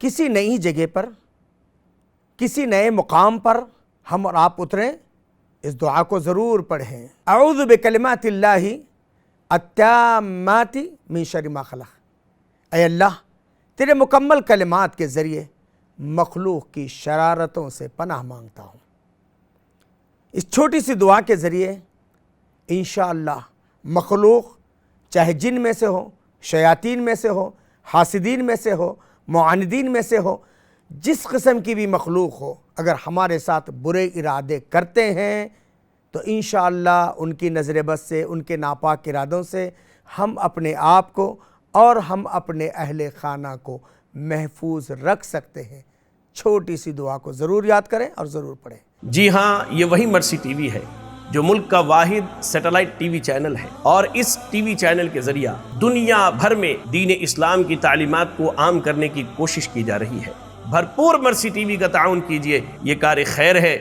کسی نئی جگہ پر، کسی نئے مقام پر ہم اور آپ اتریں، اس دعا کو ضرور پڑھیں۔ اعوذ بکلمات اللہ التامات من شر ما خلق۔ اے اللہ، تیرے مکمل کلمات کے ذریعے مخلوق کی شرارتوں سے پناہ مانگتا ہوں۔ اس چھوٹی سی دعا کے ذریعے انشاءاللہ مخلوق چاہے جن میں سے ہو، شیاطین میں سے ہو، حاسدین میں سے ہو، معاندین میں سے ہو، جس قسم کی بھی مخلوق ہو، اگر ہمارے ساتھ برے ارادے کرتے ہیں تو انشاءاللہ ان کی نظر بد سے، ان کے ناپاک ارادوں سے ہم اپنے آپ کو اور ہم اپنے اہل خانہ کو محفوظ رکھ سکتے ہیں۔ چھوٹی سی دعا کو ضرور یاد کریں اور ضرور پڑھیں۔ جی ہاں، یہ وہی مرسی ٹی وی ہے جو ملک کا واحد سیٹلائٹ ٹی وی چینل ہے، اور اس ٹی وی چینل کے ذریعہ دنیا بھر میں دین اسلام کی تعلیمات کو عام کرنے کی کوشش کی جا رہی ہے۔ بھرپور مرسی ٹی وی کا تعاون کیجئے، یہ کار خیر ہے۔